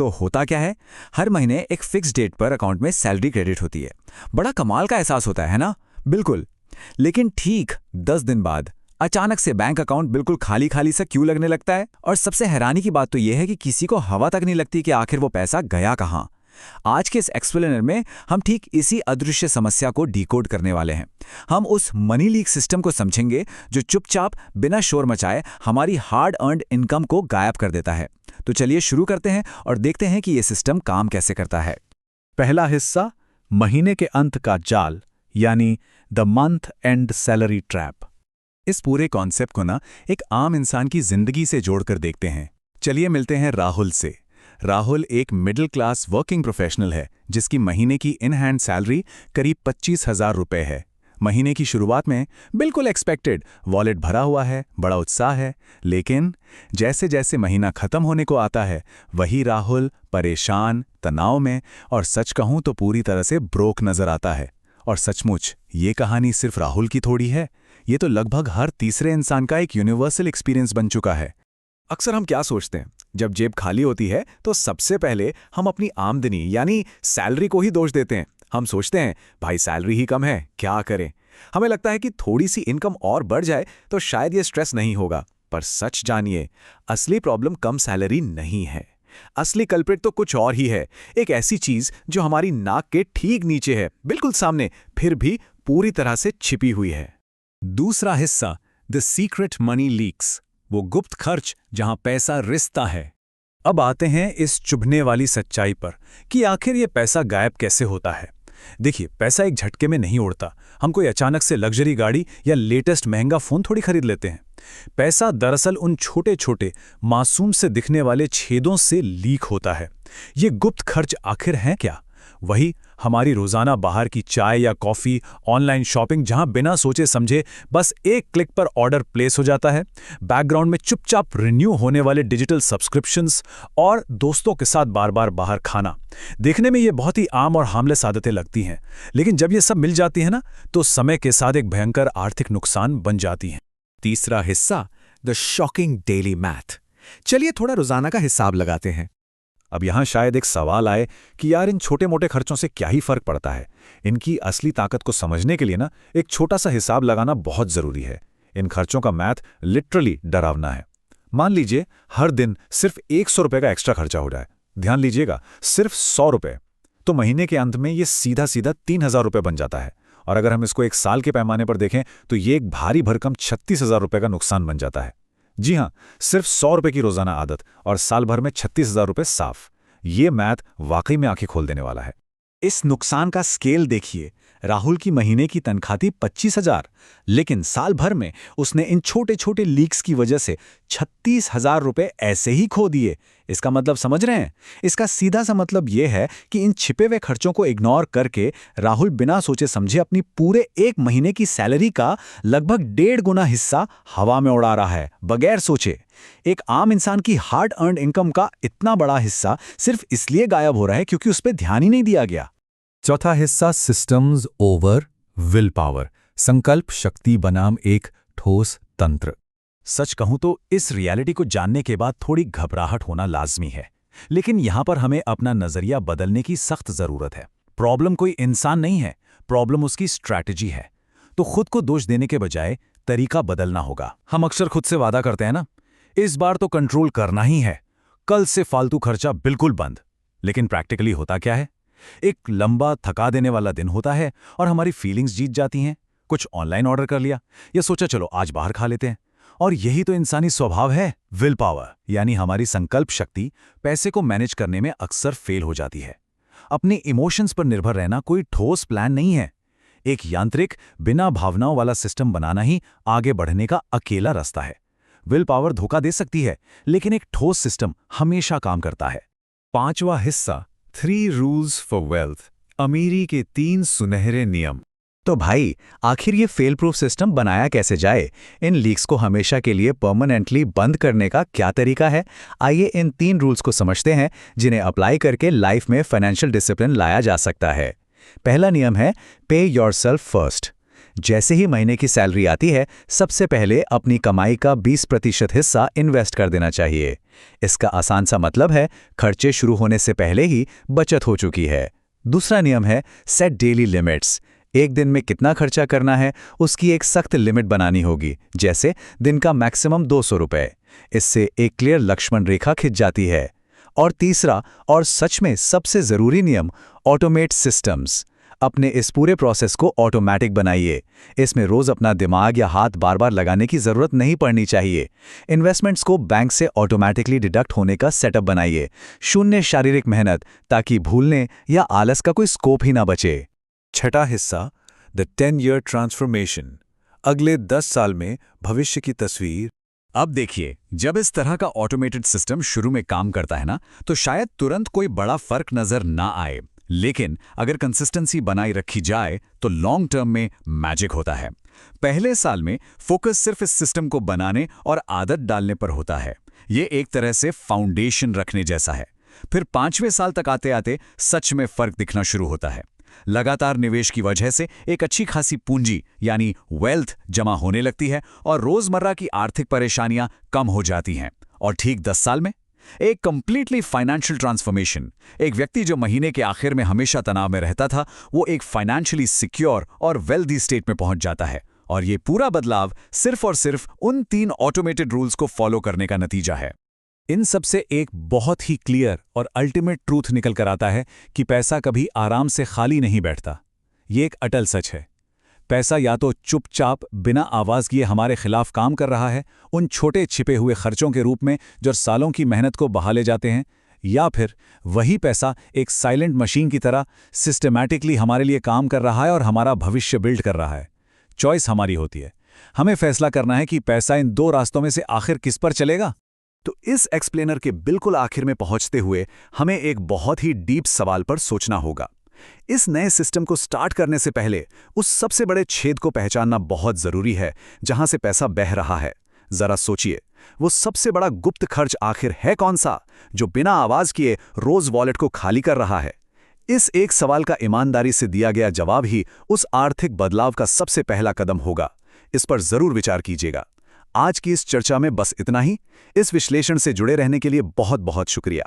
तो होता क्या है, हर महीने एक फिक्स डेट पर अकाउंट में सैलरी क्रेडिट होती है। बड़ा कमाल का एहसास होता है ना? बिल्कुल। लेकिन ठीक 10 दिन बाद अचानक से बैंक अकाउंट बिल्कुल खाली खाली सा क्यों लगने लगता है। और सबसे हैरानी की बात तो यह है कि किसी को हवा तक नहीं लगती कि आखिर वो पैसा गया कहाँ। आज के इस एक्सप्लेनर में हम ठीक इसी अदृश्य समस्या को डिकोड करने वाले हैं। हम उस मनी लीक सिस्टम को समझेंगे जो चुपचाप बिना शोर मचाए हमारी हार्ड अर्न्ड इनकम को गायब कर देता है। तो चलिए शुरू करते हैं और देखते हैं कि यह सिस्टम काम कैसे करता है। पहला हिस्सा, महीने के अंत का जाल, यानी the month and salary trap. इस पूरे कॉन्सेप्ट को एक आम इंसान की जिंदगी से जोड़कर देखते हैं। चलिए मिलते हैं राहुल से। राहुल एक मिडिल क्लास वर्किंग प्रोफेशनल है जिसकी महीने की इन हैंड सैलरी करीब 25,000 रुपये है। महीने की शुरुआत में बिल्कुल एक्सपेक्टेड, वॉलेट भरा हुआ है, बड़ा उत्साह है। लेकिन जैसे जैसे महीना खत्म होने को आता है, वही राहुल परेशान, तनाव में और सच कहूं तो पूरी तरह से ब्रोक नजर आता है। और सचमुच ये कहानी सिर्फ राहुल की थोड़ी है, ये तो लगभग हर तीसरे इंसान का एक यूनिवर्सल एक्सपीरियंस बन चुका है। अक्सर हम क्या सोचते हैं, जब जेब खाली होती है तो सबसे पहले हम अपनी आमदनी यानी सैलरी को ही दोष देते हैं। हम सोचते हैं भाई सैलरी ही कम है, क्या करें। हमें लगता है कि थोड़ी सी इनकम और बढ़ जाए तो शायद ये स्ट्रेस नहीं होगा। पर सच जानिए, असली प्रॉब्लम कम सैलरी नहीं है। असली कल्प्रिट तो कुछ और ही है, एक ऐसी चीज जो हमारी नाक के ठीक नीचे है, बिल्कुल सामने, फिर भी पूरी तरह से छिपी हुई है। दूसरा हिस्सा, द सीक्रेट मनी लीक्स, वो गुप्त खर्च जहां पैसा रिसता है। अब आते हैं इस चुभने वाली सच्चाई पर कि आखिर ये पैसा गायब कैसे होता है। देखिए, पैसा एक झटके में नहीं उड़ता। हम कोई अचानक से लग्जरी गाड़ी या लेटेस्ट महंगा फोन थोड़ी खरीद लेते हैं। पैसा दरअसल उन छोटे छोटे मासूम से दिखने वाले छेदों से लीक होता है। ये गुप्त खर्च आखिर हैं क्या? वही हमारी रोजाना बाहर की चाय या कॉफी, ऑनलाइन शॉपिंग जहां बिना सोचे समझे बस एक क्लिक पर ऑर्डर प्लेस हो जाता है, बैकग्राउंड में चुपचाप रिन्यू होने वाले डिजिटल सब्सक्रिप्शंस और दोस्तों के साथ बार बार बाहर खाना। देखने में ये बहुत ही आम और हार्मलेस आदतें लगती हैं, लेकिन जब ये सब मिल जाती है तो समय के साथ एक भयंकर आर्थिक नुकसान बन जाती हैं। तीसरा हिस्सा, द शॉकिंग डेली मैथ। चलिए थोड़ा रोजाना का हिसाब लगाते हैं। अब यहां शायद एक सवाल आए कि यार इन छोटे मोटे खर्चों से क्या ही फर्क पड़ता है। इनकी असली ताकत को समझने के लिए एक छोटा सा हिसाब लगाना बहुत जरूरी है। इन खर्चों का मैथ लिटरली डरावना है। मान लीजिए हर दिन सिर्फ 100 रुपए का एक्स्ट्रा खर्चा हो जाए। ध्यान लीजिएगा, सिर्फ 100 रुपए। तो महीने के अंत में ये सीधा सीधा 3,000 रुपए बन जाता है। और अगर हम इसको एक साल के पैमाने पर देखें तो ये एक भारी भरकम 36,000 रुपए का नुकसान बन जाता है। जी हां, सिर्फ 100 रुपए की रोजाना आदत और साल भर में 36,000 रुपए साफ। ये मैथ वाकई में आंखें खोल देने वाला है। इस नुकसान का स्केल देखिए। राहुल की महीने की तनख्वाह थी 25,000, लेकिन साल भर में उसने इन छोटे छोटे लीक्स की वजह से 36,000 रुपए ऐसे ही खो दिए। इसका मतलब समझ रहे हैं? इसका सीधा सा मतलब यह है कि इन छिपे हुए खर्चों को इग्नोर करके राहुल बिना सोचे समझे अपनी पूरे एक महीने की सैलरी का लगभग 1.5 गुना हिस्सा हवा में उड़ा रहा है, बगैर सोचे। एक आम इंसान की हार्ड अर्न्ड इनकम का इतना बड़ा हिस्सा सिर्फ इसलिए गायब हो रहा है क्योंकि उस पर ध्यान ही नहीं दिया गया। चौथा हिस्सा, सिस्टम्स ओवर विल पावर, संकल्प शक्ति बनाम एक ठोस तंत्र। सच कहूं तो इस रियलिटी को जानने के बाद थोड़ी घबराहट होना लाजमी है, लेकिन यहां पर हमें अपना नजरिया बदलने की सख्त जरूरत है। प्रॉब्लम कोई इंसान नहीं है, प्रॉब्लम उसकी स्ट्रैटेजी है। तो खुद को दोष देने के बजाय तरीका बदलना होगा। हम अक्सर खुद से वादा करते हैं इस बार तो कंट्रोल करना ही है, कल से फालतू खर्चा बिल्कुल बंद। लेकिन प्रैक्टिकली होता क्या है? एक लंबा थका देने वाला दिन होता है और हमारी फीलिंग्स जीत जाती हैं। कुछ ऑनलाइन ऑर्डर कर लिया या सोचा चलो आज बाहर खा लेते हैं। और यही तो इंसानी स्वभाव है। विल पावर यानी हमारी संकल्प शक्ति पैसे को मैनेज करने में अक्सर फेल हो जाती है। अपने इमोशंस पर निर्भर रहना कोई ठोस प्लान नहीं है। एक यांत्रिक बिना भावनाओं वाला सिस्टम बनाना ही आगे बढ़ने का अकेला रास्ता है। विल पावर धोखा दे सकती है, लेकिन एक ठोस सिस्टम हमेशा काम करता है। पांचवा हिस्सा, 3 रूल्स फॉर वेल्थ, अमीरी के 3 सुनहरे नियम। तो भाई आखिर ये फेल प्रूफ सिस्टम बनाया कैसे जाए? इन लीक्स को हमेशा के लिए परमानेंटली बंद करने का क्या तरीका है? आइए इन 3 रूल्स को समझते हैं जिन्हें अप्लाई करके लाइफ में फाइनेंशियल डिसिप्लिन लाया जा सकता है। पहला नियम है पे योरसेल्फ फर्स्ट। जैसे ही महीने की सैलरी आती है, सबसे पहले अपनी कमाई का 20% हिस्सा इन्वेस्ट कर देना चाहिए। इसका आसान सा मतलब है खर्चे शुरू होने से पहले ही बचत हो चुकी है। दूसरा नियम है सेट डेली लिमिट्स। एक दिन में कितना खर्चा करना है उसकी एक सख्त लिमिट बनानी होगी, जैसे दिन का मैक्सिमम 200 रुपए। इससे एक क्लियर लक्ष्मण रेखा खिंच जाती है। और तीसरा और सच में सबसे ज़रूरी नियम, ऑटोमेट सिस्टम्स। अपने इस पूरे प्रोसेस को ऑटोमेटिक बनाइए। इसमें रोज़ अपना दिमाग या हाथ बार बार लगाने की ज़रूरत नहीं पड़नी चाहिए। इन्वेस्टमेंट्स को बैंक से ऑटोमेटिकली डिडक्ट होने का सेटअप बनाइए। शून्य शारीरिक मेहनत, ताकि भूलने या आलस का कोई स्कोप ही ना बचे। छठा हिस्सा, द 10-year ट्रांसफॉर्मेशन। अगले 10 साल में भविष्य की तस्वीर। अब देखिए, जब इस तरह का ऑटोमेटेड सिस्टम शुरू में काम करता है ना, तो शायद तुरंत कोई बड़ा फर्क नजर ना आए, लेकिन अगर कंसिस्टेंसी बनाई रखी जाए तो लॉन्ग टर्म में मैजिक होता है। पहले साल में फोकस सिर्फ इस सिस्टम को बनाने और आदत डालने पर होता है। ये एक तरह से फाउंडेशन रखने जैसा है। फिर 5वें साल तक आते आते सच में फर्क दिखना शुरू होता है। लगातार निवेश की वजह से एक अच्छी खासी पूंजी यानी वेल्थ जमा होने लगती है और रोजमर्रा की आर्थिक परेशानियां कम हो जाती हैं। और ठीक 10 साल में एक कंप्लीटली फाइनेंशियल ट्रांसफॉर्मेशन। एक व्यक्ति जो महीने के आखिर में हमेशा तनाव में रहता था, वो एक फाइनेंशियली सिक्योर और वेल्दी स्टेट में पहुंच जाता है। और ये पूरा बदलाव सिर्फ और सिर्फ उन 3 ऑटोमेटेड रूल्स को फॉलो करने का नतीजा है। इन सब से एक बहुत ही क्लियर और अल्टीमेट ट्रूथ निकल कर आता है कि पैसा कभी आराम से खाली नहीं बैठता। ये एक अटल सच है। पैसा या तो चुपचाप बिना आवाज़ किए हमारे खिलाफ काम कर रहा है, उन छोटे छिपे हुए खर्चों के रूप में जो सालों की मेहनत को बहा ले जाते हैं, या फिर वही पैसा एक साइलेंट मशीन की तरह सिस्टमैटिकली हमारे लिए काम कर रहा है और हमारा भविष्य बिल्ड कर रहा है। चॉइस हमारी होती है। हमें फैसला करना है कि पैसा इन 2 रास्तों में से आखिर किस पर चलेगा। तो इस एक्सप्लेनर के बिल्कुल आखिर में पहुंचते हुए हमें एक बहुत ही डीप सवाल पर सोचना होगा। इस नए सिस्टम को स्टार्ट करने से पहले उस सबसे बड़े छेद को पहचानना बहुत जरूरी है जहां से पैसा बह रहा है। जरा सोचिए, वो सबसे बड़ा गुप्त खर्च आखिर है कौन सा, जो बिना आवाज किए रोज वॉलेट को खाली कर रहा है? इस एक सवाल का ईमानदारी से दिया गया जवाब ही उस आर्थिक बदलाव का सबसे पहला कदम होगा। इस पर जरूर विचार कीजिएगा। आज की इस चर्चा में बस इतना ही। इस विश्लेषण से जुड़े रहने के लिए बहुत बहुत शुक्रिया।